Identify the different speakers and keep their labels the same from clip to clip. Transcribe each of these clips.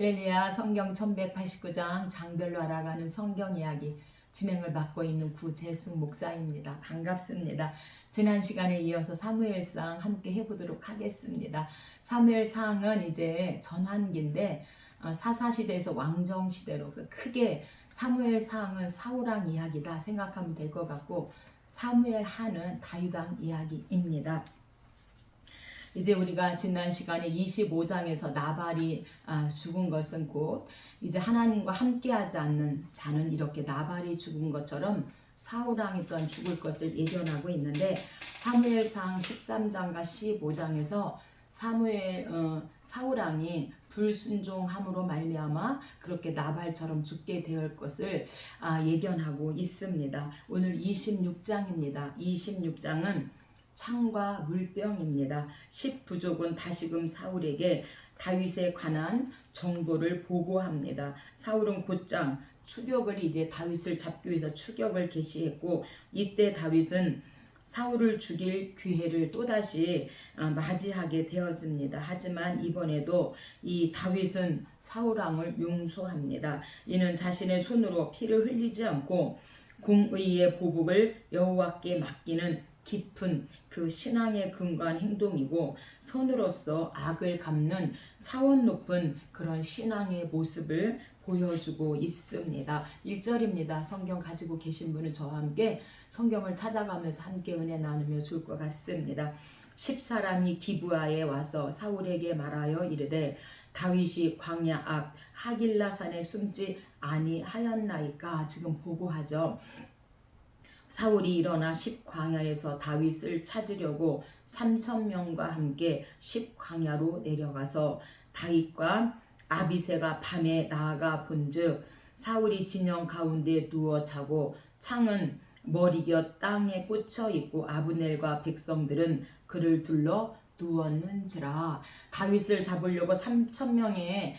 Speaker 1: 할렐루야. 성경 1189장 장별로 알아가는 성경 이야기 진행을 맡고 있는 구재숙 목사입니다. 반갑습니다. 지난 시간에 이어서 사무엘상 함께 해보도록 하겠습니다. 사무엘상은 이제 전환기인데 사사시대에서 왕정시대로 크게 사무엘상은 사울왕 이야기다 생각하면 될 것 같고, 사무엘하는 다윗왕 이야기입니다. 이제 우리가 지난 시간에 25장에서 나발이 죽은 것은 곧 이제 하나님과 함께하지 않는 자는 이렇게 나발이 죽은 것처럼 사울왕이 또한 죽을 것을 예견하고 있는데, 사무엘상 13장과 15장에서 사울왕이 불순종함으로 말미암아 그렇게 나발처럼 죽게 될 것을 예견하고 있습니다. 오늘 26장입니다. 26장은 창과 물병입니다. 10부족은 다시금 사울에게 다윗에 관한 정보를 보고합니다. 사울은 곧장 추격을 이제 다윗을 잡기 위해서 추격을 개시했고, 이때 다윗은 사울을 죽일 기회를 또다시 맞이하게 되어집니다. 하지만 이번에도 이 다윗은 사울왕을 용서합니다. 이는 자신의 손으로 피를 흘리지 않고 공의의 보복을 여호와께 맡기는 깊은 그 신앙에 근거한 행동이고, 선으로서 악을 갚는 차원 높은 그런 신앙의 모습을 보여주고 있습니다. 1절입니다. 성경 가지고 계신 분은 저와 함께 성경을 찾아가면서 함께 은혜 나누며 좋을 것 같습니다. 10사람이 기브아에 와서 사울에게 말하여 이르되 다윗이 광야 앞 하길라산에 숨지 아니하였나이까. 지금 보고하죠. 사울이 일어나 십광야에서 다윗을 찾으려고 3,000명과 함께 십광야로 내려가서 다윗과 아비새가 밤에 나아가 본즉 사울이 진영 가운데 누워 자고 창은 머리곁 땅에 꽂혀 있고 아브넬과 백성들은 그를 둘러 누웠는지라. 다윗을 잡으려고 3,000명의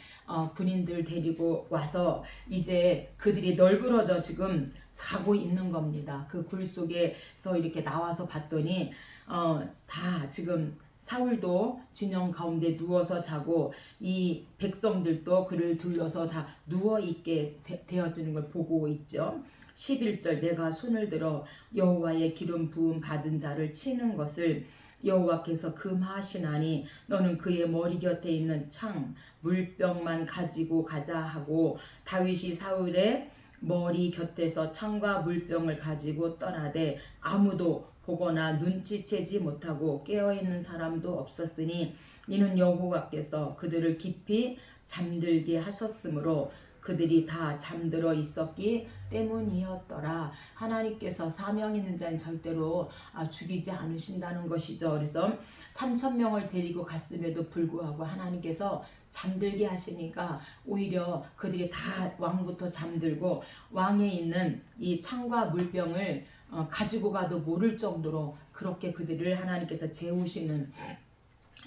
Speaker 1: 군인들 데리고 와서 이제 그들이 널브러져 지금 자고 있는 겁니다. 그 굴 속에서 이렇게 나와서 봤더니 다 지금 사울도 진영 가운데 누워서 자고 이 백성들도 그를 둘러서 다 누워있게 되어지는 걸 보고 있죠. 11절 내가 손을 들어 여호와의 기름 부음 받은 자를 치는 것을 여호와께서 금하시나니 너는 그의 머리 곁에 있는 창 물병만 가지고 가자 하고, 다윗이 사울의 머리 곁에서 창과 물병을 가지고 떠나되 아무도 보거나 눈치채지 못하고 깨어있는 사람도 없었으니 이는 여호와께서 그들을 깊이 잠들게 하셨으므로 그들이 다 잠들어 있었기 때문이었더라. 하나님께서 사명 있는 자는 절대로 죽이지 않으신다는 것이죠. 그래서 3,000명을 데리고 갔음에도 불구하고 하나님께서 잠들게 하시니까 오히려 그들이 다 왕부터 잠들고 왕에 있는 이 창과 물병을 가지고 가도 모를 정도로 그렇게 그들을 하나님께서 재우시는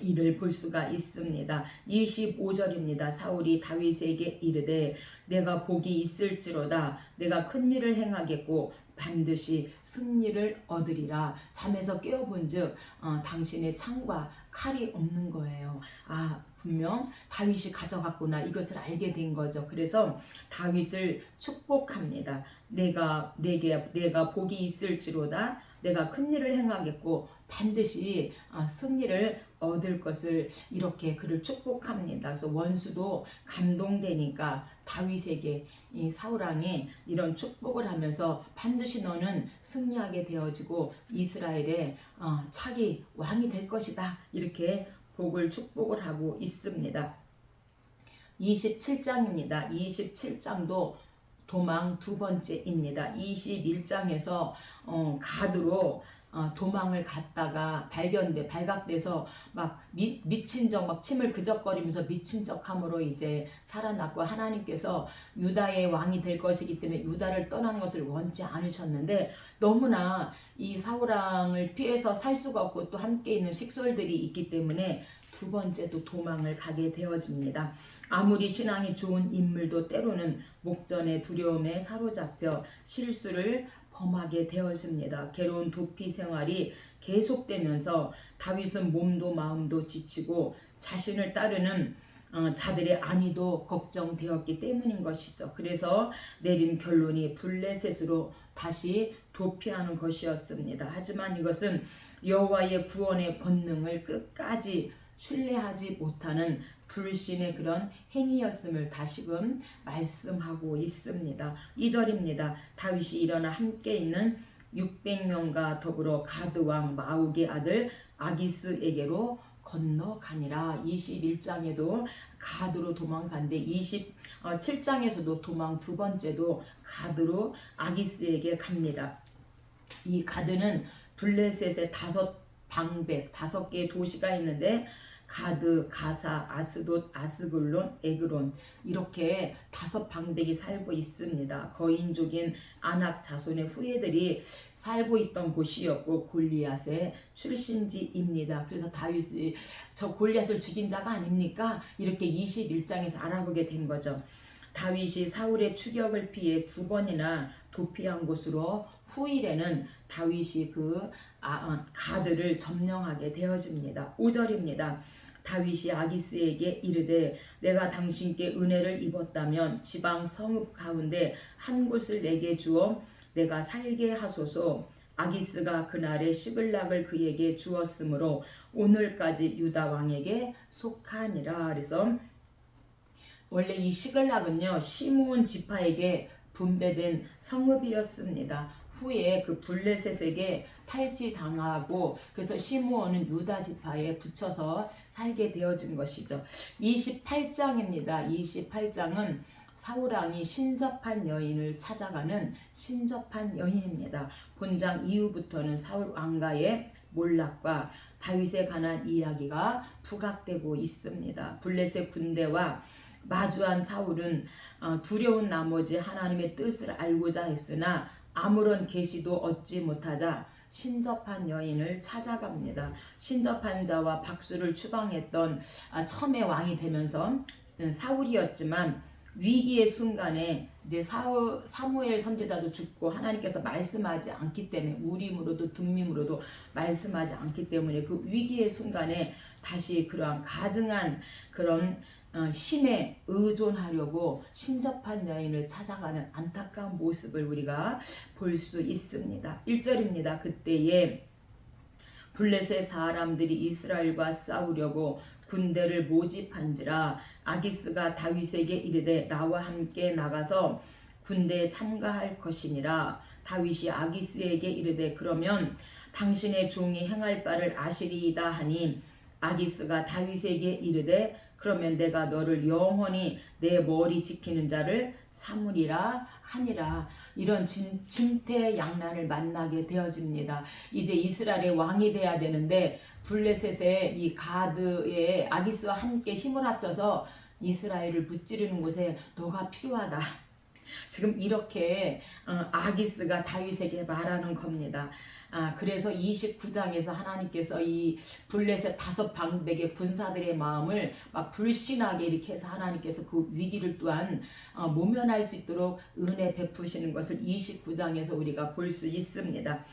Speaker 1: 이를 볼 수가 있습니다. 25절입니다. 사울이 다윗에게 이르되 내가 복이 있을지로다. 내가 큰 일을 행하겠고 반드시 승리를 얻으리라. 잠에서 깨어본즉 당신의 창과 칼이 없는 거예요. 분명 다윗이 가져갔구나, 이것을 알게 된 거죠. 그래서 다윗을 축복합니다. 내가 복이 있을지로다. 내가 큰 일을 행하겠고 반드시 승리를 얻을 것을 이렇게 그를 축복합니다. 그래서 원수도 감동되니까 다윗에게 이 사울왕이 이런 축복을 하면서 반드시 너는 승리하게 되어지고 이스라엘의 차기 왕이 될 것이다, 이렇게 복을 축복을 하고 있습니다. 27장입니다. 27장도 도망 두 번째입니다. 21장에서 가드로 도망을 갔다가 발각돼서 막 미친 척 막 침을 그적거리면서 미친 척함으로 이제 살아났고, 하나님께서 유다의 왕이 될 것이기 때문에 유다를 떠나는 것을 원치 않으셨는데 너무나 이 사울왕을 피해서 살 수가 없고 또 함께 있는 식솔들이 있기 때문에 두 번째도 도망을 가게 되어집니다. 아무리 신앙이 좋은 인물도 때로는 목전의 두려움에 사로잡혀 실수를 범하게 되었습니다. 괴로운 도피 생활이 계속되면서 다윗은 몸도 마음도 지치고 자신을 따르는 자들의 안위도 걱정되었기 때문인 것이죠. 그래서 내린 결론이 블레셋으로 다시 도피하는 것이었습니다. 하지만 이것은 여호와의 구원의 권능을 끝까지 신뢰하지 못하는 불신의 그런 행위였음을 다시금 말씀하고 있습니다. 2절입니다. 다윗이 일어나 함께 있는 600명과 더불어 가드 왕 마옥의 아들 아기스에게로 건너가니라. 21장에도 가드로 도망간데 27장에서도 도망 두 번째도 가드로 아기스에게 갑니다. 이 가드는 블레셋의 5방백 5개의 도시가 있는데 가드, 가사, 아스돗, 아스글론, 에그론 이렇게 5방백이 살고 있습니다. 거인족인 아낙 자손의 후예들이 살고 있던 곳이었고 골리앗의 출신지입니다. 그래서 다윗이 저 골리앗을 죽인 자가 아닙니까? 이렇게 21장에서 알아보게 된 거죠. 다윗이 사울의 추격을 피해 2번이나 도피한 곳으로 후일에는 다윗이 가드를 점령하게 되어집니다. 5절입니다. 다윗이 아기스에게 이르되 내가 당신께 은혜를 입었다면 지방 성읍 가운데 한 곳을 내게 주어 내가 살게 하소서. 아기스가 그날에 시글락을 그에게 주었으므로 오늘까지 유다 왕에게 속하니라. 그래서 원래 이 시글락은요 시므온 지파에게 분배된 성읍이었습니다. 후에 그 블레셋에게 탈취당하고 그래서 시므온은 유다 지파에 붙여서 살게 되어진 것이죠. 28장입니다. 28장은 사울왕이 신접한 여인을 찾아가는 신접한 여인입니다. 본장 이후부터는 사울 왕가의 몰락과 다윗에 관한 이야기가 부각되고 있습니다. 블레셋 군대와 마주한 사울은 두려운 나머지 하나님의 뜻을 알고자 했으나 아무런 계시도 얻지 못하자 신접한 여인을 찾아갑니다. 신접한 자와 박수를 추방했던 처음에 왕이 되면서 사울이었지만 위기의 순간에 이제 사무엘 선지자도 죽고 하나님께서 말씀하지 않기 때문에 우림으로도 둠밈으로도 말씀하지 않기 때문에 그 위기의 순간에 다시 그러한 가증한 그런 힘에 의존하려고 신접한 여인을 찾아가는 안타까운 모습을 우리가 볼 수 있습니다. 1절입니다. 그때에 블레셋 사람들이 이스라엘과 싸우려고 군대를 모집한지라 아기스가 다윗에게 이르되 나와 함께 나가서 군대에 참가할 것이니라. 다윗이 아기스에게 이르되 그러면 당신의 종이 행할 바를 아시리이다 하니 아기스가 다윗에게 이르되 그러면 내가 너를 영원히 내 머리 지키는 자를 삼으리라 하니라. 이런 진퇴양난을 만나게 되어집니다. 이제 이스라엘의 왕이 돼야 되는데 블레셋의 이 가드의 아기스와 함께 힘을 합쳐서 이스라엘을 무찌르는 곳에 너가 필요하다. 지금 이렇게 아기스가 다윗에게 말하는 겁니다. 그래서 29장에서 하나님께서 이 블레셋 5방백의 군사들의 마음을 막 불신하게 이렇게 해서 하나님께서 그 위기를 또한 모면할 수 있도록 은혜 베푸시는 것을 29장에서 우리가 볼 수 있습니다.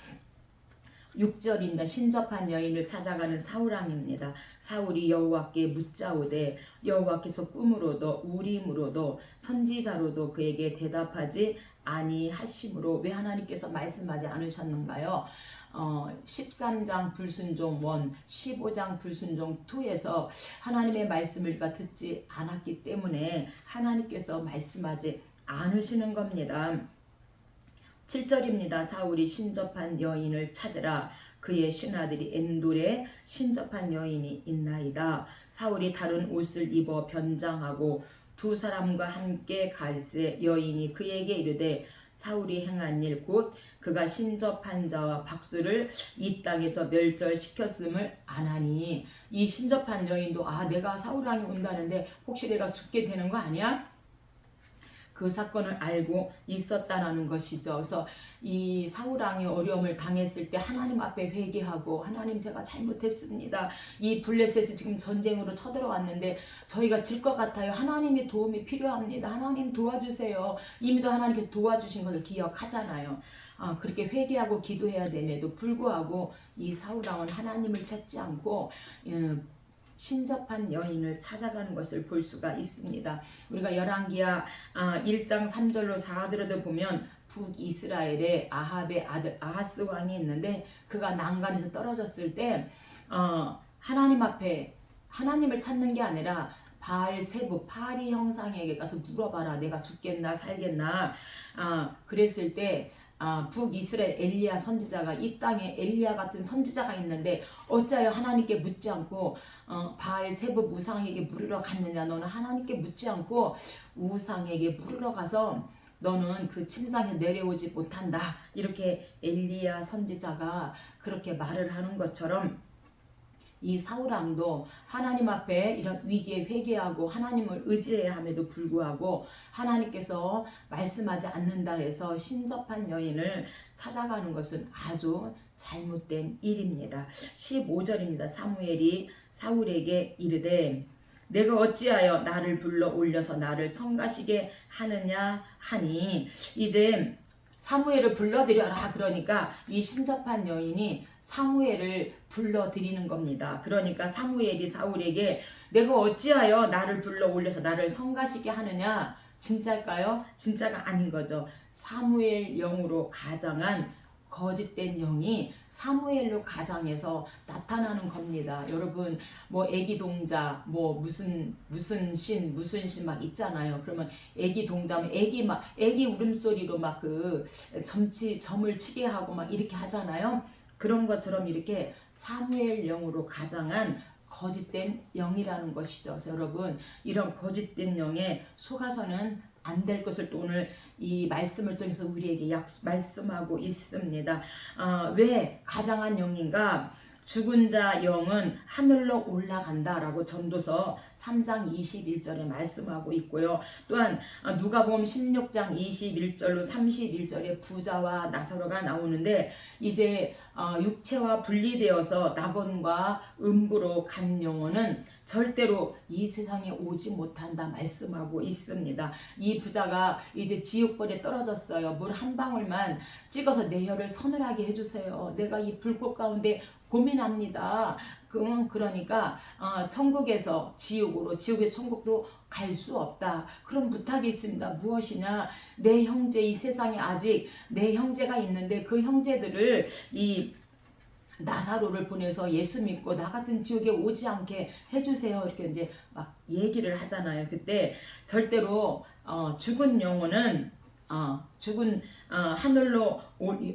Speaker 1: 6절입니다. 신접한 여인을 찾아가는 사울왕입니다. 사울이 여호와께 묻자오되 여호와께서 꿈으로도 우림으로도 선지자로도 그에게 대답하지 아니하심으로 왜 하나님께서 말씀하지 않으셨는가요? 13장 불순종 1, 15장 불순종 2에서 하나님의 말씀을 우리가 듣지 않았기 때문에 하나님께서 말씀하지 않으시는 겁니다. 7절입니다. 사울이 신접한 여인을 찾으라. 그의 신하들이 엔돌에 신접한 여인이 있나이다. 사울이 다른 옷을 입어 변장하고 두 사람과 함께 갈새 여인이 그에게 이르되 사울이 행한 일 곧 그가 신접한 자와 박수를 이 땅에서 멸절시켰음을 아나니. 이 신접한 여인도 내가 사울왕이 온다는데 혹시 내가 죽게 되는 거 아니야? 그 사건을 알고 있었다는 것이죠. 그래서 이 사울왕이 어려움을 당했을 때 하나님 앞에 회개하고 하나님 제가 잘못했습니다. 이 블레셋이 지금 전쟁으로 쳐들어왔는데 저희가 질 것 같아요. 하나님의 도움이 필요합니다. 하나님 도와주세요. 이미도 하나님께서 도와주신 것을 기억하잖아요. 그렇게 회개하고 기도해야 됨에도 불구하고 이 사울왕은 하나님을 찾지 않고 신접한 여인을 찾아가는 것을 볼 수가 있습니다. 우리가 열왕기하 1장 3절로 4절에도 보면 북이스라엘에 아합의 아들 아하스 왕이 있는데 그가 난간에서 떨어졌을 때 하나님 앞에 하나님을 찾는 게 아니라 바알세부 파리 형상에게 가서 물어봐라. 내가 죽겠나 살겠나. 그랬을 때 북이스라엘 엘리야 선지자가 이 땅에 엘리야 같은 선지자가 있는데 어찌하여 하나님께 묻지 않고 바알세부 우상에게 물으러 갔느냐. 너는 하나님께 묻지 않고 우상에게 물으러 가서 너는 그 침상에 내려오지 못한다. 이렇게 엘리야 선지자가 그렇게 말을 하는 것처럼 이 사울왕도 하나님 앞에 이런 위기에 회개하고 하나님을 의지해야 함에도 불구하고 하나님께서 말씀하지 않는다 해서 신접한 여인을 찾아가는 것은 아주 잘못된 일입니다. 15절입니다. 사무엘이 사울에게 이르되 내가 어찌하여 나를 불러 올려서 나를 성가시게 하느냐 하니 이제 사무엘을 불러들여라. 그러니까 이 신접한 여인이 사무엘을 불러들이는 겁니다. 그러니까 사무엘이 사울에게 내가 어찌하여 나를 불러 올려서 나를 성가시게 하느냐. 진짜일까요? 진짜가 아닌 거죠. 사무엘 영으로 가장한 거짓된 영이 사무엘로 가장해서 나타나는 겁니다. 여러분 뭐 애기 동자 뭐 무슨 신 막 있잖아요. 그러면 애기 동자 애기 울음소리로 막 그 점을 치게 하고 막 이렇게 하잖아요. 그런 것처럼 이렇게 사무엘 영으로 가장한 거짓된 영이라는 것이죠. 그래서 여러분 이런 거짓된 영에 속아서는 안 될 것을 또 오늘 이 말씀을 통해서 우리에게 말씀하고 있습니다. 왜 가장한 영인가? 죽은 자 영은 하늘로 올라간다라고 전도서 3장 21절에 말씀하고 있고요. 또한 누가복음 16장 21절로 31절에 부자와 나사로가 나오는데 이제 육체와 분리되어서 낙원과 음부로 간 영혼은 절대로 이 세상에 오지 못한다 말씀하고 있습니다. 이 부자가 이제 지옥벌에 떨어졌어요. 물 한 방울만 찍어서 내 혀를 서늘하게 해주세요. 내가 이 불꽃 가운데 고민합니다. 그러니까 천국에서 지옥으로 지옥의 천국도 갈 수 없다. 그런 부탁이 있습니다. 무엇이냐? 내 형제 이 세상에 아직 내 형제가 있는데 그 형제들을 이 나사로를 보내서 예수 믿고 나 같은 지옥에 오지 않게 해주세요. 이렇게 이제 막 얘기를 하잖아요. 그때 절대로 죽은 영혼은 하늘로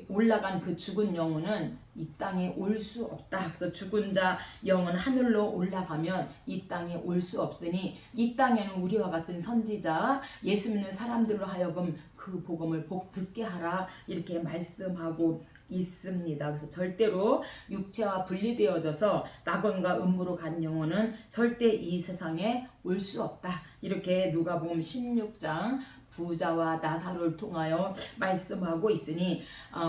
Speaker 1: 올라간 그 죽은 영혼은 이 땅에 올 수 없다. 그래서 죽은 자 영은 하늘로 올라가면 이 땅에 올 수 없으니 이 땅에는 우리와 같은 선지자 예수 믿는 사람들로 하여금 그 복음을 듣게 하라. 이렇게 말씀하고 있습니다. 그래서 절대로 육체와 분리되어져서 낙원과 음부로 간 영혼은 절대 이 세상에 올 수 없다. 이렇게 누가복음 16장 부자와 나사로를 통하여 말씀하고 있으니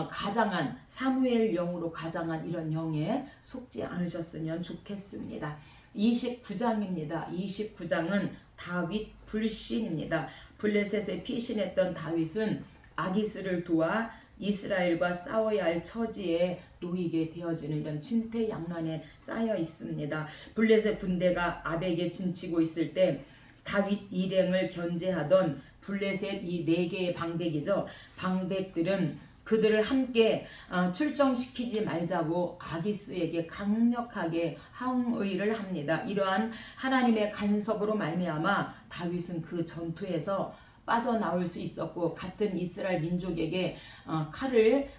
Speaker 1: 가장한 사무엘 영으로 가장한 이런 영에 속지 않으셨으면 좋겠습니다. 29장입니다. 29장은 다윗 불신입니다. 블레셋에 피신했던 다윗은 아기스를 도와 이스라엘과 싸워야 할 처지에 놓이게 되어지는 이런 진퇴양난에 쌓여 있습니다. 블레셋 군대가 아벡에 진치고 있을 때 다윗 일행을 견제하던 블레셋 이 4개의 방백이죠. 방백들은 그들을 함께 출정시키지 말자고 아기스에게 강력하게 항의를 합니다. 이러한 하나님의 간섭으로 말미암아 다윗은 그 전투에서 빠져나올 수 있었고 같은 이스라엘 민족에게 칼을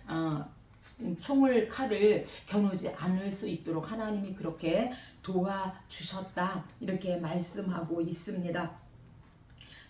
Speaker 1: 겨누지 않을 수 있도록 하나님이 그렇게 도와주셨다. 이렇게 말씀하고 있습니다.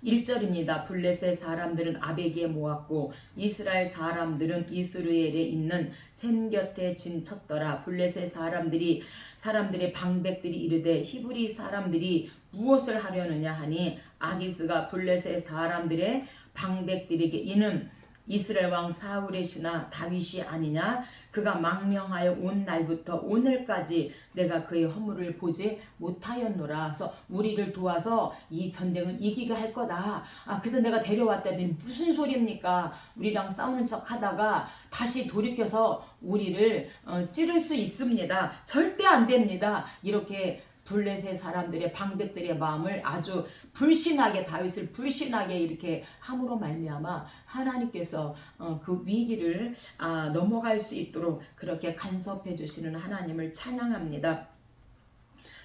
Speaker 1: 1절입니다. 블레셋 사람들은 아벡에 모았고 이스라엘 사람들은 이스라엘에 있는 샘 곁에 진쳤더라. 블레셋 사람들의 방백들이 이르되 히브리 사람들이 무엇을 하려느냐 하니 아기스가 블레셋 사람들의 방백들에게 이는 이스라엘 왕 사울의 신하 다윗이 아니냐? 그가 망명하여 온 날부터 오늘까지 내가 그의 허물을 보지 못하였노라. 그래서 우리를 도와서 이 전쟁은 이기게 할 거다. 그래서 내가 데려왔다더니 무슨 소리입니까? 우리랑 싸우는 척 하다가 다시 돌이켜서 우리를 찌를 수 있습니다. 절대 안 됩니다. 이렇게 블레셋 사람들의 방백들의 마음을 아주 불신하게, 다윗을 불신하게 이렇게 함으로 말미암아 하나님께서 그 위기를 넘어갈 수 있도록 그렇게 간섭해 주시는 하나님을 찬양합니다.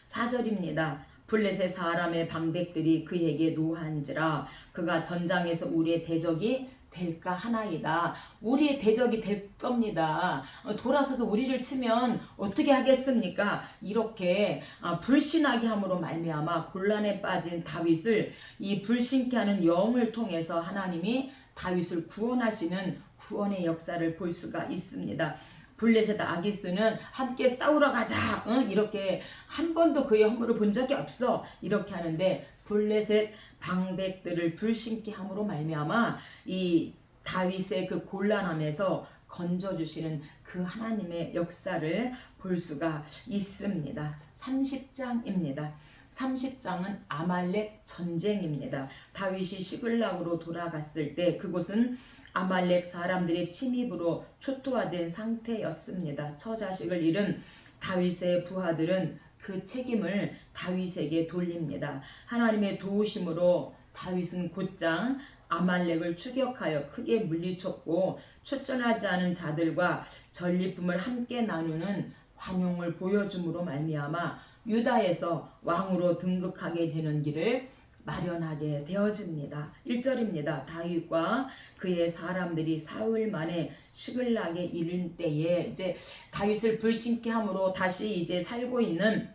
Speaker 1: 4절입니다. 블레셋 사람의 방백들이 그에게 노한지라 그가 전장에서 우리의 대적이 될까 하나이다. 우리의 대적이 될 겁니다. 돌아서도 우리를 치면 어떻게 하겠습니까? 이렇게 불신하게 함으로 말미암아 곤란에 빠진 다윗을 이 불신케 하는 영을 통해서 하나님이 다윗을 구원하시는 구원의 역사를 볼 수가 있습니다. 블레셋 아기스는 함께 싸우러 가자 이렇게 한 번도 그의 허물을 본 적이 없어 이렇게 하는데 블레셋 방백들을 불신케 함으로 말미암아 이 다윗의 그 곤란함에서 건져주시는 그 하나님의 역사를 볼 수가 있습니다. 30장입니다. 30장은 아말렉 전쟁입니다. 다윗이 시글락으로 돌아갔을 때 그곳은 아말렉 사람들의 침입으로 초토화된 상태였습니다. 처자식을 잃은 다윗의 부하들은 그 책임을 다윗에게 돌립니다. 하나님의 도우심으로 다윗은 곧장 아말렉을 추격하여 크게 물리쳤고 출전하지 않은 자들과 전리품을 함께 나누는 관용을 보여줌으로 말미암아 유다에서 왕으로 등극하게 되는 길을 마련하게 되어집니다. 1절입니다. 다윗과 그의 사람들이 사흘 만에 시글락에 이른 때에 이제 다윗을 불신케 함으로 다시 이제 살고 있는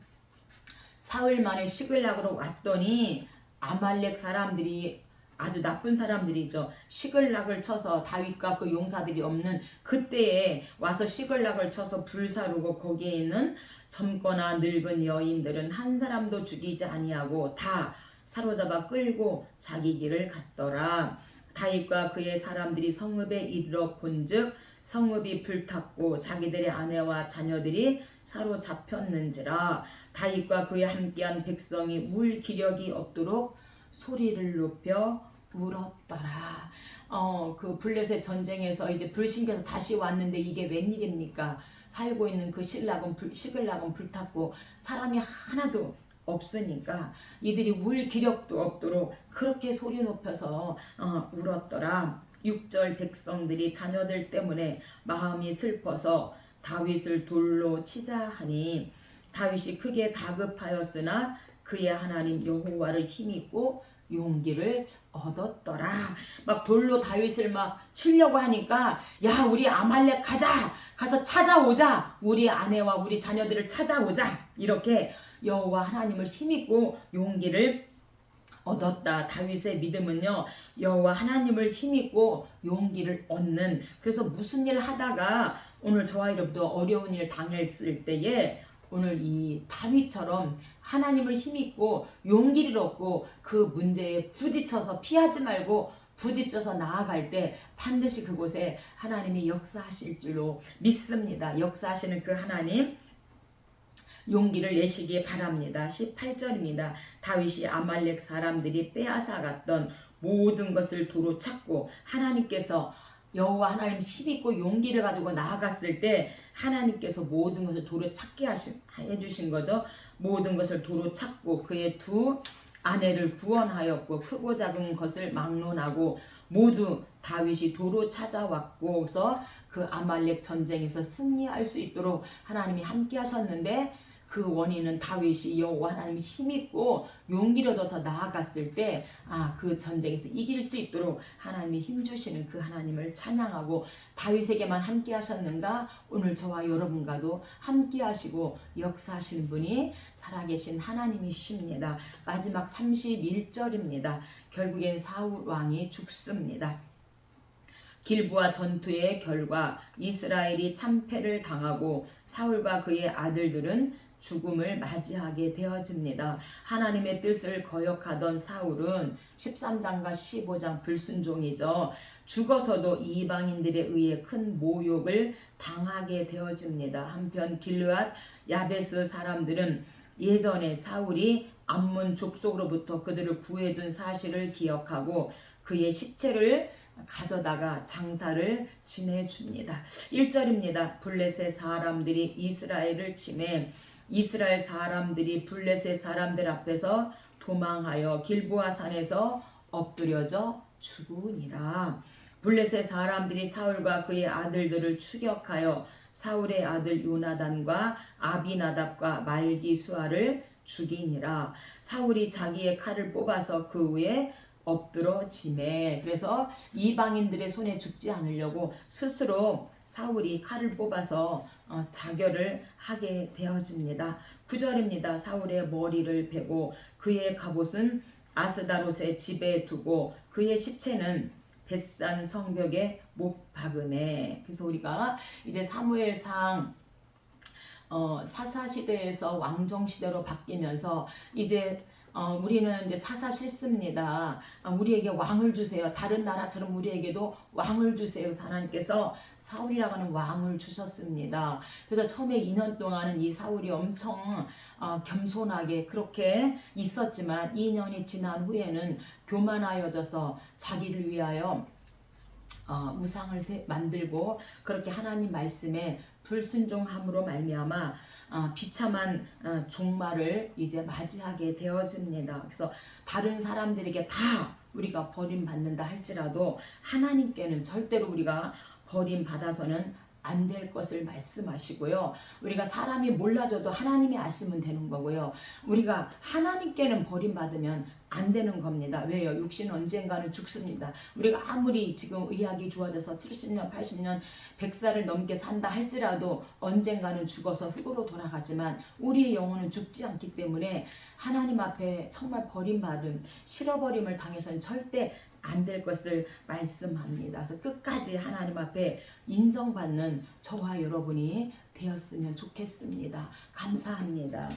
Speaker 1: 사흘 만에 시글락으로 왔더니 아말렉 사람들이 아주 나쁜 사람들이죠. 시글락을 쳐서 다윗과 그 용사들이 없는 그때에 와서 시글락을 쳐서 불사르고 거기에 있는 젊거나 늙은 여인들은 한 사람도 죽이지 아니하고 다 사로잡아 끌고 자기 길을 갔더라. 다윗과 그의 사람들이 성읍에 이르러 본즉 성읍이 불탔고 자기들의 아내와 자녀들이 사로잡혔는지라. 다윗과 그의 함께한 백성이 울 기력이 없도록 소리를 높여 울었더라. 그 블레셋 전쟁에서 이제 불신께서 다시 왔는데 이게 웬일입니까? 살고 있는 그 시글락은 불탔고 사람이 하나도 없으니까 이들이 울 기력도 없도록 그렇게 소리 높여서 울었더라. 6절 백성들이 자녀들 때문에 마음이 슬퍼서 다윗을 돌로 치자 하니 다윗이 크게 다급하였으나 그의 하나님 여호와를 힘입고 용기를 얻었더라. 막 돌로 다윗을 막 치려고 하니까 야 우리 아말렉 가서 찾아오자. 우리 아내와 우리 자녀들을 찾아오자. 이렇게 여호와 하나님을 힘입고 용기를 얻었다. 다윗의 믿음은요 여호와 하나님을 힘입고 용기를 얻는, 그래서 무슨 일을 하다가 오늘 저와 여러분도 어려운 일 당했을 때에 오늘 이 다윗처럼 하나님을 힘입고 용기를 얻고 그 문제에 부딪혀서 피하지 말고 부딪혀서 나아갈 때 반드시 그곳에 하나님이 역사하실 줄로 믿습니다. 역사하시는 그 하나님 용기를 내시기 바랍니다. 18절입니다. 다윗이 아말렉 사람들이 빼앗아갔던 모든 것을 도로 찾고 하나님께서 여호와 하나님 힘입고 용기를 가지고 나아갔을 때 하나님께서 모든 것을 도로 찾게 해주신 거죠. 모든 것을 도로 찾고 그의 두 아내를 구원하였고 크고 작은 것을 막론하고 모두 다윗이 도로 찾아왔고서 그 아말렉 전쟁에서 승리할 수 있도록 하나님이 함께 하셨는데 그 원인은 다윗이 여호와 하나님이 힘입고 용기를 얻어서 나아갔을 때 그 전쟁에서 이길 수 있도록 하나님이 힘주시는 그 하나님을 찬양하고 다윗에게만 함께 하셨는가? 오늘 저와 여러분과도 함께 하시고 역사하시는 분이 살아계신 하나님이십니다. 마지막 31절입니다. 결국엔 사울 왕이 죽습니다. 길보아 전투의 결과 이스라엘이 참패를 당하고 사울과 그의 아들들은 죽음을 맞이하게 되어집니다. 하나님의 뜻을 거역하던 사울은 13장과 15장 불순종이죠. 죽어서도 이방인들에 의해 큰 모욕을 당하게 되어집니다. 한편 길르앗 야베스 사람들은 예전에 사울이 암몬 족속으로부터 그들을 구해준 사실을 기억하고 그의 시체를 가져다가 장사를 지내줍니다. 1절입니다. 블레셋 사람들이 이스라엘을 침해 이스라엘 사람들이 블레셋 사람들 앞에서 도망하여 길보아 산에서 엎드려져 죽으니라. 블레셋 사람들이 사울과 그의 아들들을 추격하여 사울의 아들 요나단과 아비나답과 말기수아를 죽이니라. 사울이 자기의 칼을 뽑아서 그 위에 엎드러지매. 그래서 이방인들의 손에 죽지 않으려고 스스로 사울이 칼을 뽑아서 자결을 하게 되어집니다. 9절입니다. 사울의 머리를 베고 그의 갑옷은 아스다롯의 집에 두고 그의 시체는 벳산 성벽에 못 박음에. 그래서 우리가 이제 사무엘상 사사 시대에서 왕정 시대로 바뀌면서 이제 우리는 이제 사사 싫습니다. 우리에게 왕을 주세요. 다른 나라처럼 우리에게도 왕을 주세요. 하나님께서 사울이라고 하는 왕을 주셨습니다. 그래서 처음에 2년 동안은 이 사울이 엄청 겸손하게 그렇게 있었지만 2년이 지난 후에는 교만하여져서 자기를 위하여 우상을 만들고 그렇게 하나님 말씀에 불순종함으로 말미암아 비참한 종말을 이제 맞이하게 되어집니다. 그래서 다른 사람들에게 다 우리가 버림받는다 할지라도 하나님께는 절대로 우리가 버림받아서는 안 될 것을 말씀하시고요. 우리가 사람이 몰라줘도 하나님이 아시면 되는 거고요. 우리가 하나님께는 버림받으면 안 되는 겁니다. 왜요? 육신은 언젠가는 죽습니다. 우리가 아무리 지금 의학이 좋아져서 70년, 80년, 100살을 넘게 산다 할지라도 언젠가는 죽어서 흙으로 돌아가지만 우리의 영혼은 죽지 않기 때문에 하나님 앞에 정말 버림받음, 실어버림을 당해서는 절대 안 될 것을 말씀합니다. 그래서 끝까지 하나님 앞에 인정받는 저와 여러분이 되었으면 좋겠습니다. 감사합니다.